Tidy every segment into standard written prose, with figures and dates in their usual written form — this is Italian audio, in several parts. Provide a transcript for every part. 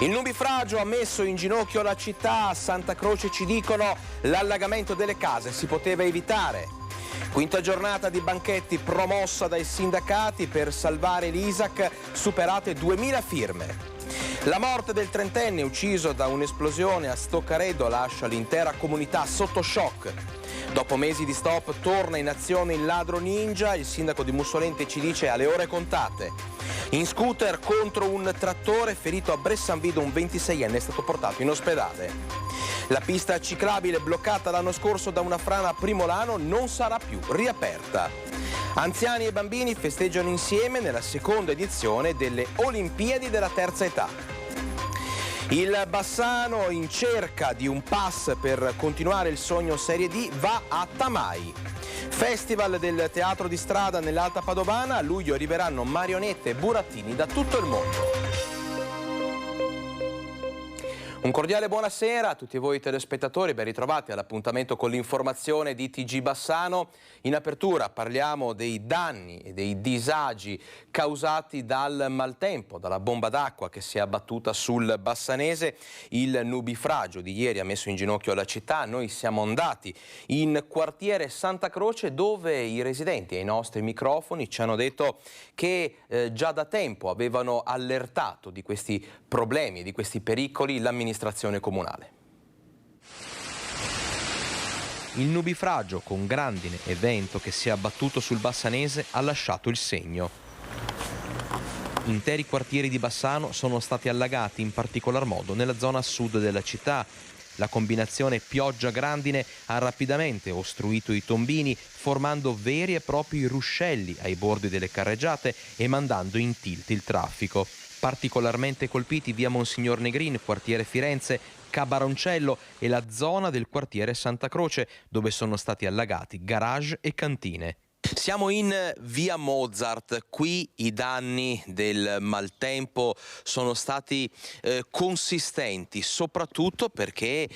Il nubifragio ha messo in ginocchio la città. A Santa Croce ci dicono l'allagamento delle case si poteva evitare. Quinta giornata di banchetti promossa dai sindacati per salvare l'Isaac, superate 2000 firme. La morte del trentenne ucciso da un'esplosione a Stoccaredo lascia l'intera comunità sotto shock. Dopo mesi di stop torna in azione il ladro ninja, il sindaco di Mussolente ci dice alle ore contate. In scooter contro un trattore, ferito a Bressanvido un 26enne è stato portato in ospedale. La pista ciclabile bloccata l'anno scorso da una frana a Primolano non sarà più riaperta. Anziani e bambini festeggiano insieme nella seconda edizione delle Olimpiadi della terza età. Il Bassano, in cerca di un pass per continuare il sogno Serie D, va a Tamai. Festival del teatro di strada nell'Alta Padovana, a luglio arriveranno marionette e burattini da tutto il mondo. Un cordiale buonasera a tutti voi telespettatori, ben ritrovati all'appuntamento con l'informazione di TG Bassano. In apertura parliamo dei danni e dei disagi causati dal maltempo, dalla bomba d'acqua che si è abbattuta sul Bassanese. Il nubifragio di ieri ha messo in ginocchio la città. Noi siamo andati in quartiere Santa Croce, dove i residenti ai nostri microfoni ci hanno detto che già da tempo avevano allertato di questi problemi, di questi pericoli l'amministrazione comunale. Il nubifragio con grandine e vento che si è abbattuto sul Bassanese ha lasciato il segno. Interi quartieri di Bassano sono stati allagati, in particolar modo nella zona sud della città. La combinazione pioggia-grandine ha rapidamente ostruito i tombini, formando veri e propri ruscelli ai bordi delle carreggiate e mandando in tilt il traffico. Particolarmente colpiti via Monsignor Negrin, quartiere Firenze, Cabaroncello e la zona del quartiere Santa Croce, dove sono stati allagati garage e cantine. Siamo in via Mozart, qui i danni del maltempo sono stati consistenti, soprattutto perché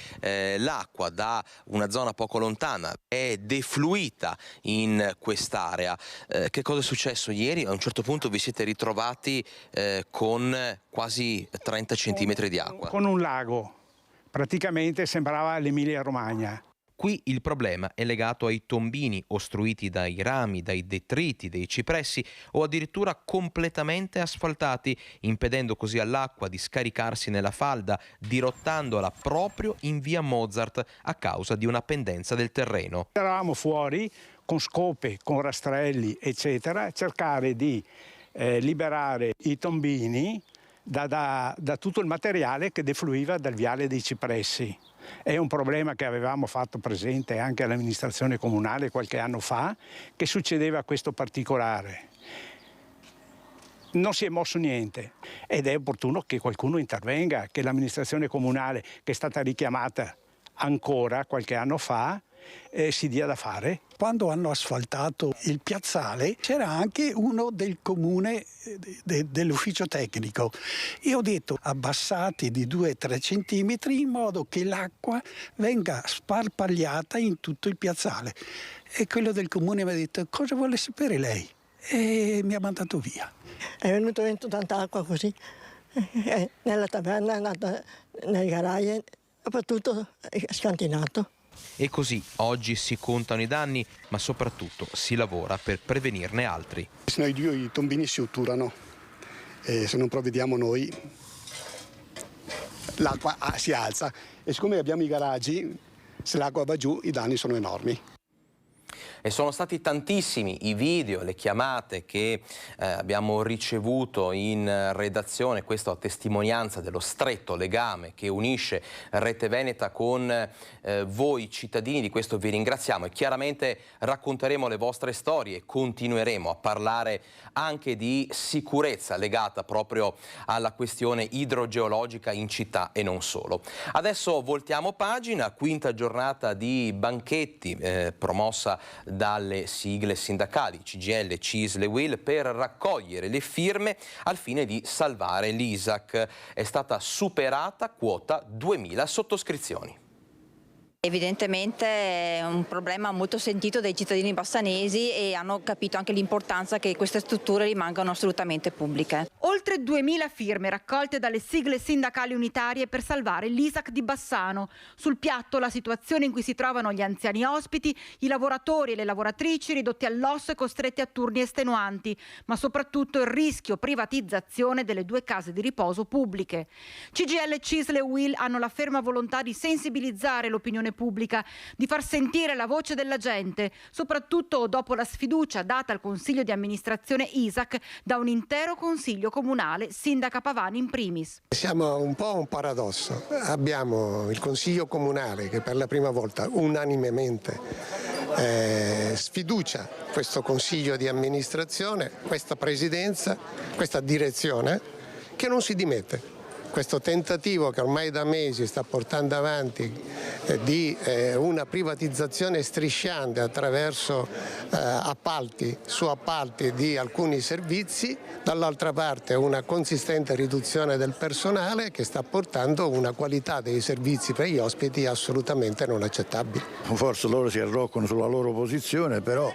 l'acqua da una zona poco lontana è defluita in quest'area. Che cosa è successo ieri? A un certo punto vi siete ritrovati con quasi 30 centimetri di acqua. Con un lago, praticamente sembrava l'Emilia-Romagna. Qui il problema è legato ai tombini ostruiti dai rami, dai detriti, dei cipressi o addirittura completamente asfaltati, impedendo così all'acqua di scaricarsi nella falda, dirottandola proprio in via Mozart a causa di una pendenza del terreno. Eravamo fuori con scope, con rastrelli, eccetera, a cercare di liberare i tombini da tutto il materiale che defluiva dal viale dei cipressi. È un problema che avevamo fatto presente anche all'amministrazione comunale qualche anno fa, che succedeva questo particolare. Non si è mosso niente ed è opportuno che qualcuno intervenga, che l'amministrazione comunale, che è stata richiamata ancora qualche anno fa, si dia da fare. Quando hanno asfaltato il piazzale c'era anche uno del comune dell'ufficio tecnico. Io ho detto abbassati di 2-3 centimetri in modo che l'acqua venga sparpagliata in tutto il piazzale. E quello del comune mi ha detto: cosa vuole sapere lei? E mi ha mandato via. È venuto dentro tanta acqua così, nella taverna, nel garage, dappertutto è scantinato. E così oggi si contano i danni, ma soprattutto si lavora per prevenirne altri. Se noi i tombini si otturano e se non provvediamo noi l'acqua si alza e siccome abbiamo i garaggi, se l'acqua va giù i danni sono enormi. E sono stati tantissimi i video, le chiamate che abbiamo ricevuto in redazione, questo a testimonianza dello stretto legame che unisce Rete Veneta con voi cittadini. Di questo vi ringraziamo e chiaramente racconteremo le vostre storie e continueremo a parlare anche di sicurezza legata proprio alla questione idrogeologica in città e non solo. Adesso voltiamo pagina, quinta giornata di banchetti promossa dalle sigle sindacali CGIL, CISL e UIL per raccogliere le firme al fine di salvare l'Isaac. È stata superata quota 2000 sottoscrizioni. Evidentemente è un problema molto sentito dai cittadini bassanesi e hanno capito anche l'importanza che queste strutture rimangano assolutamente pubbliche. Oltre 2000 firme raccolte dalle sigle sindacali unitarie per salvare l'ISAC di Bassano. Sul piatto la situazione in cui si trovano gli anziani ospiti, i lavoratori e le lavoratrici ridotti all'osso e costretti a turni estenuanti, ma soprattutto il rischio privatizzazione delle 2 case di riposo pubbliche. CGIL, CISL e UIL hanno la ferma volontà di sensibilizzare l'opinione pubblica, di far sentire la voce della gente, soprattutto dopo la sfiducia data al Consiglio di amministrazione ISAC da un intero Consiglio comunale, Sindaca Pavani in primis. Siamo un po' un paradosso. Abbiamo il Consiglio comunale che per la prima volta unanimemente sfiducia questo Consiglio di amministrazione, questa presidenza, questa direzione che non si dimette. Questo tentativo che ormai da mesi sta portando avanti di una privatizzazione strisciante attraverso subappalti di alcuni servizi, dall'altra parte una consistente riduzione del personale che sta portando una qualità dei servizi per gli ospiti assolutamente non accettabile. Forse loro si arroccano sulla loro posizione, però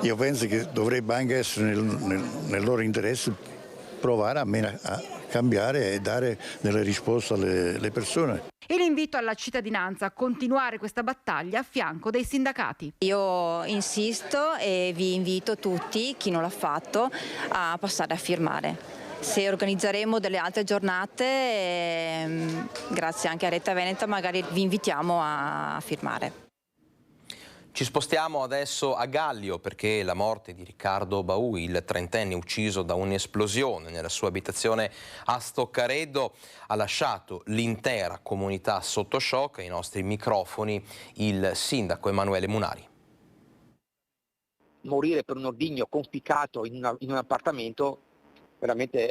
io penso che dovrebbe anche essere nel loro interesse provare a cambiare e dare delle risposte alle persone. E l'invito alla cittadinanza a continuare questa battaglia a fianco dei sindacati. Io insisto e vi invito tutti, chi non l'ha fatto, a passare a firmare. Se organizzeremo delle altre giornate, grazie anche a Retta Veneta, magari vi invitiamo a firmare. Ci spostiamo adesso a Gallio perché la morte di Riccardo Baù, il trentenne ucciso da un'esplosione nella sua abitazione a Stoccareddo, ha lasciato l'intera comunità sotto shock. Ai nostri microfoni il sindaco Emanuele Munari. Morire per un ordigno conficcato in un appartamento veramente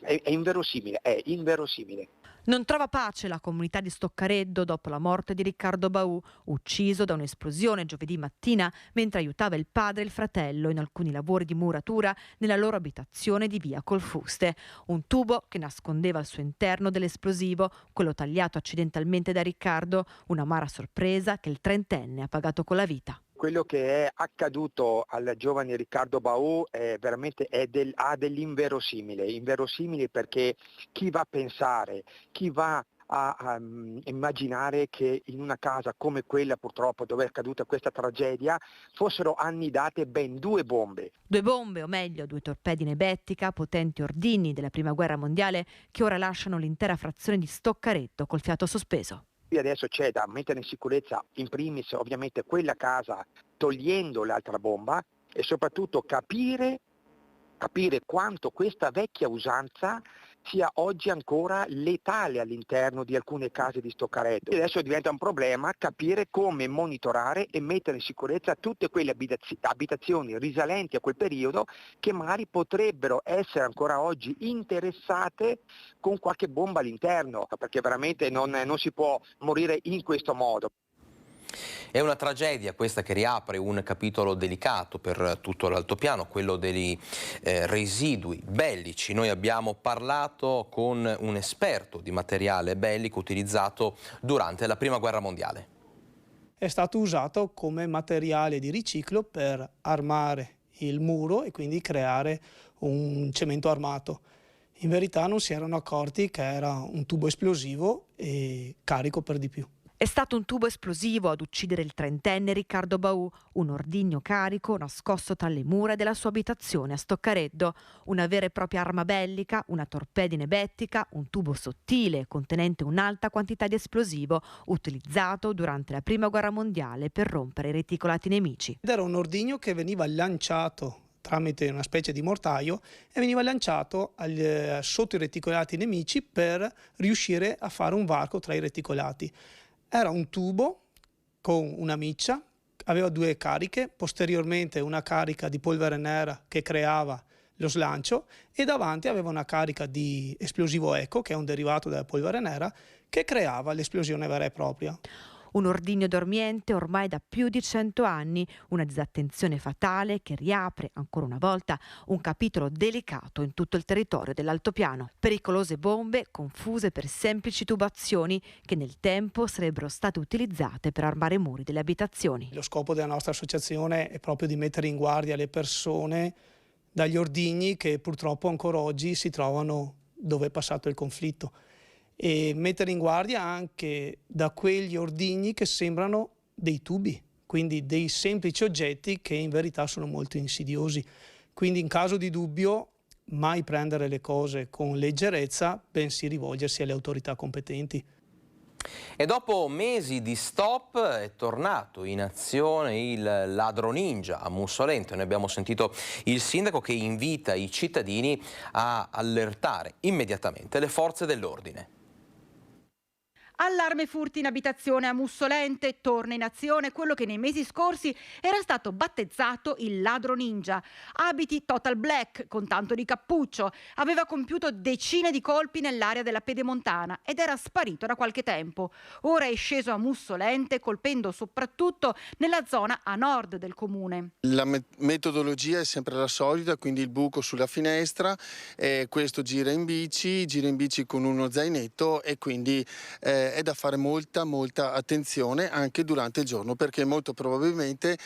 è inverosimile, è inverosimile. Non trova pace la comunità di Stoccareddo dopo la morte di Riccardo Baù, ucciso da un'esplosione giovedì mattina mentre aiutava il padre e il fratello in alcuni lavori di muratura nella loro abitazione di via Colfuste. Un tubo che nascondeva al suo interno dell'esplosivo, quello tagliato accidentalmente da Riccardo, un'amara sorpresa che il trentenne ha pagato con la vita. Quello che è accaduto al giovane Riccardo Baù ha dell'inverosimile, inverosimile perché chi va a pensare, chi va a immaginare che in una casa come quella purtroppo dove è accaduta questa tragedia fossero annidate ben 2 bombe. 2 bombe, o meglio 2 torpedi Nebettica, potenti ordigni della Prima Guerra Mondiale che ora lasciano l'intera frazione di Stoccareddo col fiato sospeso. Qui adesso c'è da mettere in sicurezza in primis ovviamente quella casa togliendo l'altra bomba e soprattutto capire quanto questa vecchia usanza sia oggi ancora letale all'interno di alcune case di Stoccareddo. E adesso diventa un problema capire come monitorare e mettere in sicurezza tutte quelle abitazioni risalenti a quel periodo che magari potrebbero essere ancora oggi interessate con qualche bomba all'interno, perché veramente non si può morire in questo modo. È una tragedia questa che riapre un capitolo delicato per tutto l'altopiano, quello dei residui bellici. Noi abbiamo parlato con un esperto di materiale bellico utilizzato durante la Prima Guerra Mondiale. È stato usato come materiale di riciclo per armare il muro e quindi creare un cemento armato. In verità non si erano accorti che era un tubo esplosivo e carico per di più. È stato un tubo esplosivo ad uccidere il trentenne Riccardo Baù, un ordigno carico nascosto tra le mura della sua abitazione a Stoccareddo, una vera e propria arma bellica, una torpede Nebettica, un tubo sottile contenente un'alta quantità di esplosivo utilizzato durante la Prima Guerra Mondiale per rompere i reticolati nemici. Era un ordigno che veniva lanciato tramite una specie di mortaio e veniva lanciato sotto i reticolati nemici per riuscire a fare un varco tra i reticolati. Era un tubo con una miccia, aveva 2 cariche, posteriormente una carica di polvere nera che creava lo slancio e davanti aveva una carica di esplosivo eco, che è un derivato della polvere nera, che creava l'esplosione vera e propria. Un ordigno dormiente ormai da più di 100 anni, una disattenzione fatale che riapre ancora una volta un capitolo delicato in tutto il territorio dell'altopiano. Pericolose bombe confuse per semplici tubazioni che nel tempo sarebbero state utilizzate per armare i muri delle abitazioni. Lo scopo della nostra associazione è proprio di mettere in guardia le persone dagli ordigni che purtroppo ancora oggi si trovano dove è passato il conflitto, e mettere in guardia anche da quegli ordigni che sembrano dei tubi, quindi dei semplici oggetti che in verità sono molto insidiosi. Quindi in caso di dubbio mai prendere le cose con leggerezza, bensì rivolgersi alle autorità competenti. E dopo mesi di stop è tornato in azione il ladro ninja a Mussolente. Noi abbiamo sentito il sindaco che invita i cittadini a allertare immediatamente le forze dell'ordine. Allarme furti in abitazione a Mussolente, torna in azione quello che nei mesi scorsi era stato battezzato il ladro ninja. Abiti total black con tanto di cappuccio, aveva compiuto decine di colpi nell'area della Pedemontana ed era sparito da qualche tempo. Ora è sceso a Mussolente colpendo soprattutto nella zona a nord del comune. La metodologia è sempre la solita, quindi il buco sulla finestra, questo gira in bici con uno zainetto e quindi è da fare molta attenzione anche durante il giorno, perché molto probabilmente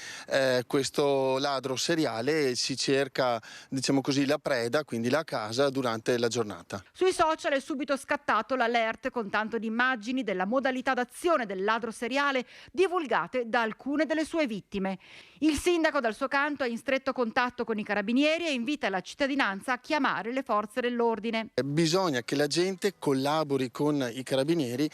questo ladro seriale si cerca, diciamo così, la preda, quindi la casa, durante la giornata. Sui social è subito scattato l'alert con tanto di immagini della modalità d'azione del ladro seriale divulgate da alcune delle sue vittime. Il sindaco dal suo canto è in stretto contatto con i carabinieri e invita la cittadinanza a chiamare le forze dell'ordine. Bisogna che la gente collabori con i carabinieri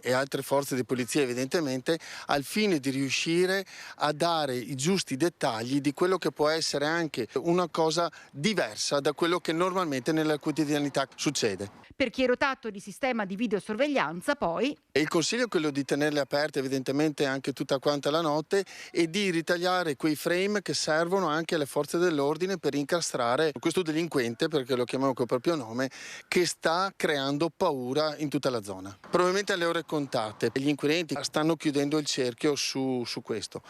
e altre forze di polizia, evidentemente, al fine di riuscire a dare i giusti dettagli di quello che può essere anche una cosa diversa da quello che normalmente nella quotidianità succede. Per chi è dotato di sistema di videosorveglianza, poi... E il consiglio è quello di tenerle aperte evidentemente anche tutta quanta la notte e di ritagliare quei frame che servono anche alle forze dell'ordine per incastrare questo delinquente, perché lo chiamiamo col proprio nome, che sta creando paura in tutta la zona. Probabilmente alle ore contate. Gli inquirenti stanno chiudendo il cerchio su questo.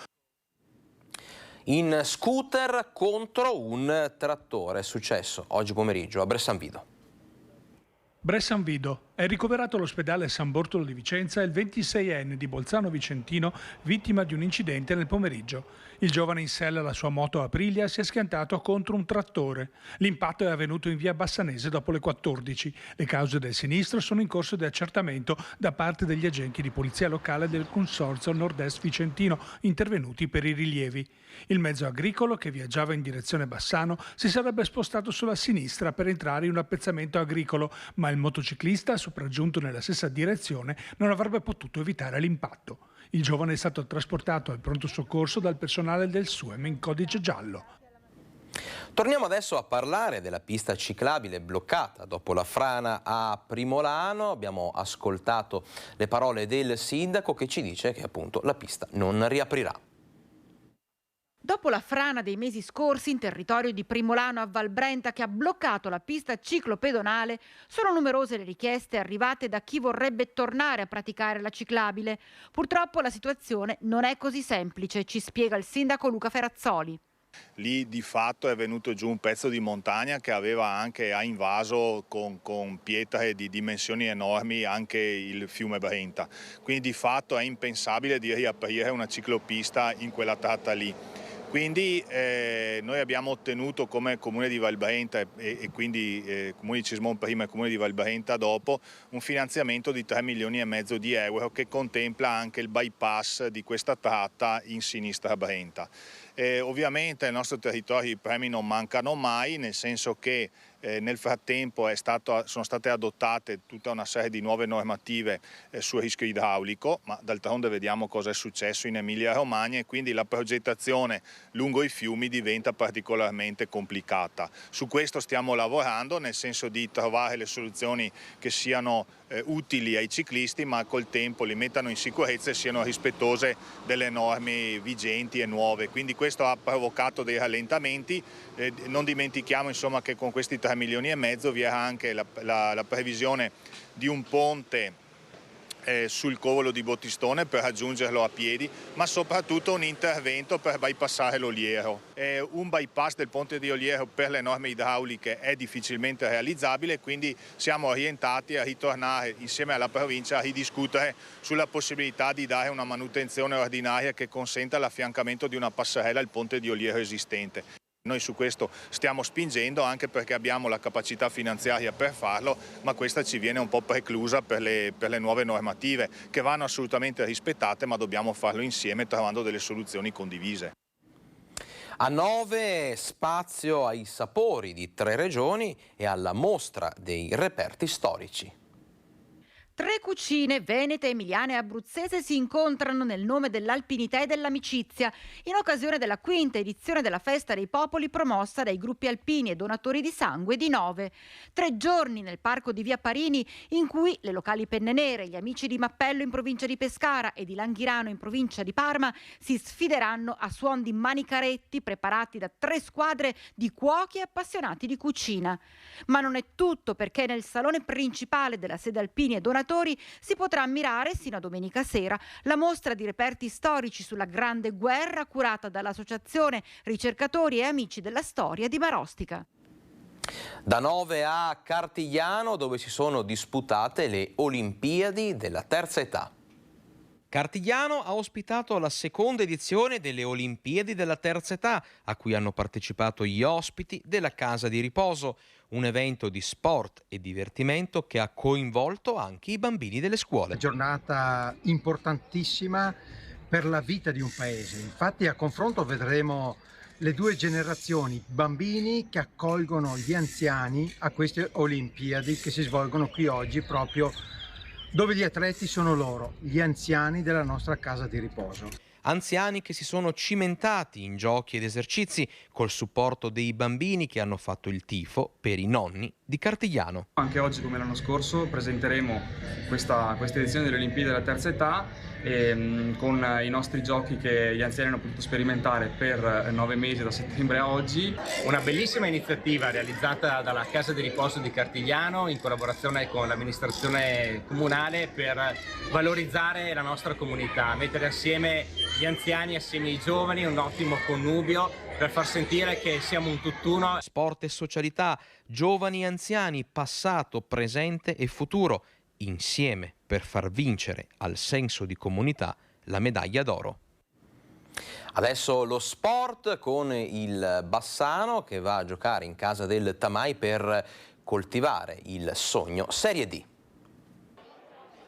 In scooter contro un trattore, è successo oggi pomeriggio a Bressanvido. Bressanvido. È ricoverato all'ospedale San Bortolo di Vicenza il 26enne di Bolzano Vicentino, vittima di un incidente nel pomeriggio. Il giovane in sella alla sua moto Aprilia si è schiantato contro un trattore. L'impatto è avvenuto in via Bassanese dopo le 14. Le cause del sinistro sono in corso di accertamento da parte degli agenti di polizia locale del Consorzio Nord-Est Vicentino, intervenuti per i rilievi. Il mezzo agricolo, che viaggiava in direzione Bassano, si sarebbe spostato sulla sinistra per entrare in un appezzamento agricolo, ma il motociclista, sopraggiunto nella stessa direzione, non avrebbe potuto evitare l'impatto. Il giovane è stato trasportato al pronto soccorso dal personale del SUEM in codice giallo. Torniamo adesso a parlare della pista ciclabile bloccata dopo la frana a Primolano. Abbiamo ascoltato le parole del sindaco che ci dice che appunto la pista non riaprirà. Dopo la frana dei mesi scorsi in territorio di Primolano a Valbrenta, che ha bloccato la pista ciclopedonale, sono numerose le richieste arrivate da chi vorrebbe tornare a praticare la ciclabile. Purtroppo la situazione non è così semplice, ci spiega il sindaco Luca Ferrazzoli. Lì di fatto è venuto giù un pezzo di montagna che ha invaso con pietre di dimensioni enormi anche il fiume Brenta. Quindi di fatto è impensabile di riaprire una ciclopista in quella tratta lì. Quindi noi abbiamo ottenuto come Comune di Valbrenta e quindi Comune di Cismon prima e Comune di Valbrenta dopo un finanziamento di 3,5 milioni di euro che contempla anche il bypass di questa tratta in sinistra Brenta. Ovviamente nel nostro territorio i premi non mancano mai, nel senso che nel frattempo sono state adottate tutta una serie di nuove normative sul rischio idraulico, ma d'altronde vediamo cosa è successo in Emilia-Romagna e quindi la progettazione lungo i fiumi diventa particolarmente complicata. Su questo stiamo lavorando, nel senso di trovare le soluzioni che siano utili ai ciclisti, ma col tempo li mettano in sicurezza e siano rispettose delle norme vigenti e nuove. Quindi questo ha provocato dei rallentamenti. Non dimentichiamo insomma che con questi 3,5 milioni vi era anche la previsione di un ponte sul covolo di Bottistone per raggiungerlo a piedi, ma soprattutto un intervento per bypassare l'Oliero. Un bypass del ponte di Oliero per le norme idrauliche è difficilmente realizzabile, quindi siamo orientati a ritornare insieme alla provincia a ridiscutere sulla possibilità di dare una manutenzione ordinaria che consenta l'affiancamento di una passerella al ponte di Oliero esistente. Noi su questo stiamo spingendo anche perché abbiamo la capacità finanziaria per farlo, ma questa ci viene un po' preclusa per le nuove normative che vanno assolutamente rispettate, ma dobbiamo farlo insieme trovando delle soluzioni condivise. A 9 spazio ai sapori di 3 regioni e alla mostra dei reperti storici. 3 cucine venete, emiliane e abruzzese si incontrano nel nome dell'alpinità e dell'amicizia in occasione della 5ª edizione della Festa dei Popoli promossa dai gruppi alpini e donatori di sangue di Nove. 3 giorni nel parco di Via Parini in cui le locali Penne Nere, gli amici di Mappello in provincia di Pescara e di Langhirano in provincia di Parma si sfideranno a suon di manicaretti preparati da 3 squadre di cuochi e appassionati di cucina. Ma non è tutto, perché nel salone principale della sede alpini e donatori si potrà ammirare sino a domenica sera la mostra di reperti storici sulla Grande Guerra curata dall'Associazione Ricercatori e Amici della Storia di Marostica. Da 9 a Cartigliano, dove si sono disputate le Olimpiadi della terza età. Cartigliano ha ospitato la 2ª edizione delle Olimpiadi della terza età, a cui hanno partecipato gli ospiti della Casa di Riposo, un evento di sport e divertimento che ha coinvolto anche i bambini delle scuole. Giornata importantissima per la vita di un paese. Infatti a confronto vedremo le 2 generazioni, bambini che accolgono gli anziani a queste Olimpiadi che si svolgono qui oggi, proprio dove gli atleti sono loro, gli anziani della nostra Casa di Riposo. Anziani che si sono cimentati in giochi ed esercizi col supporto dei bambini che hanno fatto il tifo per i nonni di Cartigliano. Anche oggi, come l'anno scorso, presenteremo questa edizione delle Olimpiadi della terza età con i nostri giochi che gli anziani hanno potuto sperimentare per 9 mesi, da settembre a oggi. Una bellissima iniziativa realizzata dalla Casa di Riposo di Cartigliano in collaborazione con l'amministrazione comunale per valorizzare la nostra comunità, mettere assieme gli anziani assieme ai giovani, un ottimo connubio per far sentire che siamo un tutt'uno. Sport e socialità, giovani e anziani, passato, presente e futuro, insieme per far vincere al senso di comunità la medaglia d'oro. Adesso lo sport con il Bassano che va a giocare in casa del Tamai per coltivare il sogno Serie D.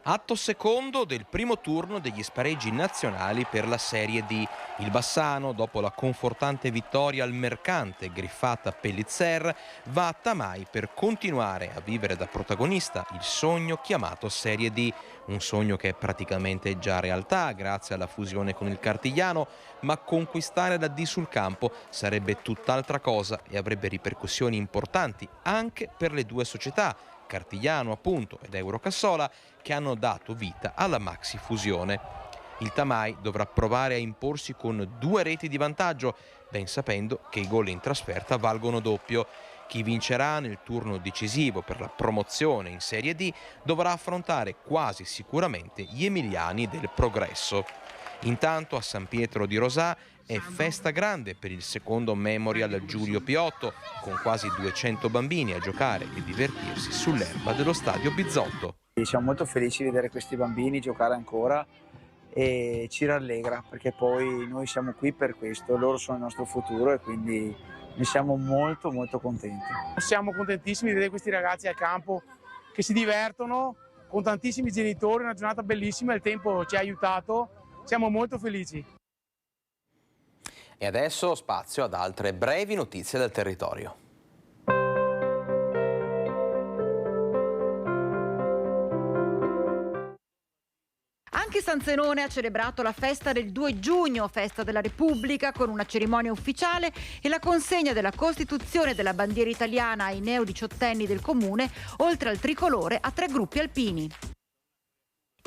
Atto secondo del primo turno degli spareggi nazionali per la Serie D. Il Bassano, dopo la confortante vittoria al Mercante griffata Pellizzer, va a Tamai per continuare a vivere da protagonista il sogno chiamato Serie D. Un sogno che è praticamente già realtà grazie alla fusione con il Cartigliano, ma conquistare la D sul campo sarebbe tutt'altra cosa e avrebbe ripercussioni importanti anche per le 2 società, Cartigliano appunto ed Eurocassola, che hanno dato vita alla maxi fusione. Il Tamai dovrà provare a imporsi con 2 reti di vantaggio, ben sapendo che i gol in trasferta valgono doppio. Chi vincerà nel turno decisivo per la promozione in Serie D dovrà affrontare quasi sicuramente gli emiliani del Progresso. Intanto a San Pietro di Rosà è festa grande per il 2º Memorial Giulio Piotto, con quasi 200 bambini a giocare e divertirsi sull'erba dello stadio Bizzotto. Siamo molto felici di vedere questi bambini giocare ancora e ci rallegra, perché poi noi siamo qui per questo, loro sono il nostro futuro e quindi ne siamo molto contenti. Siamo contentissimi di vedere questi ragazzi al campo che si divertono con tantissimi genitori, una giornata bellissima, il tempo ci ha aiutato, siamo molto felici. E adesso spazio ad altre brevi notizie del territorio. Anche San Zenone ha celebrato la festa del 2 giugno, festa della Repubblica, con una cerimonia ufficiale e la consegna della Costituzione della bandiera italiana ai neo-18enni del comune, oltre al tricolore a 3 gruppi alpini.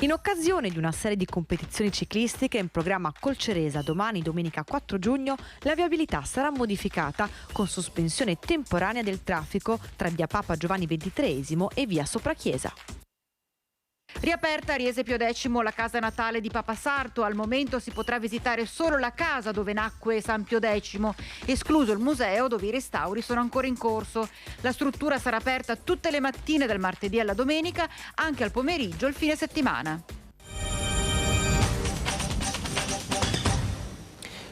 In occasione di una serie di competizioni ciclistiche in programma a Colceresa domani, domenica 4 giugno, la viabilità sarà modificata con sospensione temporanea del traffico tra via Papa Giovanni XXIII e via Soprachiesa. Riaperta a Riese Pio X la casa natale di Papa Sarto. Al momento si potrà visitare solo la casa dove nacque San Pio X, escluso il museo dove i restauri sono ancora in corso. La struttura sarà aperta tutte le mattine dal martedì alla domenica, anche al pomeriggio il fine settimana.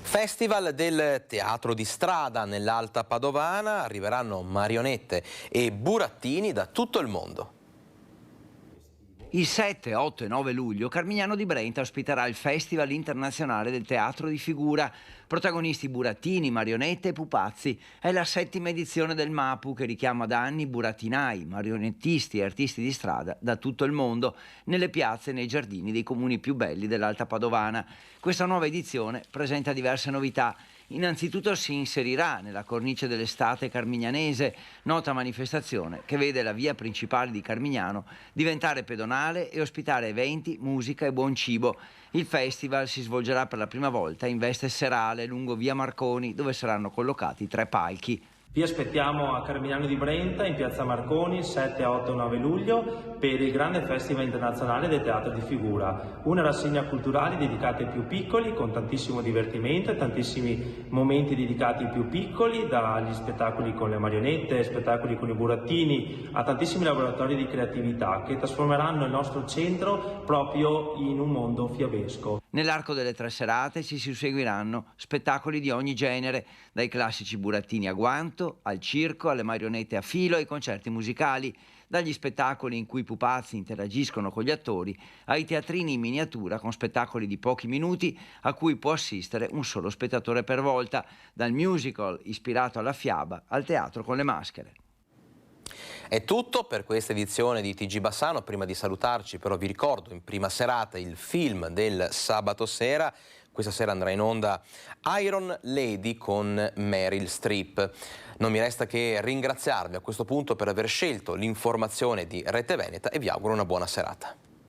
Festival del teatro di strada nell'Alta Padovana, arriveranno marionette e burattini da tutto il mondo. Il 7, 8 e 9 luglio Carmignano di Brenta ospiterà il Festival internazionale del teatro di figura. Protagonisti burattini, marionette e pupazzi. È la 7ª edizione del MAPU che richiama da anni burattinai, marionettisti e artisti di strada da tutto il mondo nelle piazze e nei giardini dei comuni più belli dell'Alta Padovana. Questa nuova edizione presenta diverse novità. Innanzitutto si inserirà nella cornice dell'estate carmignanese, nota manifestazione che vede la via principale di Carmignano diventare pedonale e ospitare eventi, musica e buon cibo. Il festival si svolgerà per la prima volta in veste serale lungo via Marconi, dove saranno collocati 3 palchi. Vi aspettiamo a Carmignano di Brenta, in piazza Marconi, il 7, 8 e 9 luglio, per il grande Festival internazionale del teatro di figura. Una rassegna culturale dedicata ai più piccoli, con tantissimo divertimento e tantissimi momenti dedicati ai più piccoli, dagli spettacoli con le marionette, spettacoli con i burattini, a tantissimi laboratori di creatività che trasformeranno il nostro centro proprio in un mondo fiabesco. Nell'arco delle 3 serate si susseguiranno spettacoli di ogni genere, dai classici burattini a guanto, al circo, alle marionette a filo, ai concerti musicali, dagli spettacoli in cui i pupazzi interagiscono con gli attori, ai teatrini in miniatura con spettacoli di pochi minuti a cui può assistere un solo spettatore per volta, dal musical ispirato alla fiaba al teatro con le maschere. È tutto per questa edizione di TG Bassano. Prima di salutarci però vi ricordo in prima serata il film del sabato sera. Questa sera andrà in onda Iron Lady con Meryl Streep. Non mi resta che ringraziarvi a questo punto per aver scelto l'informazione di Rete Veneta e vi auguro una buona serata.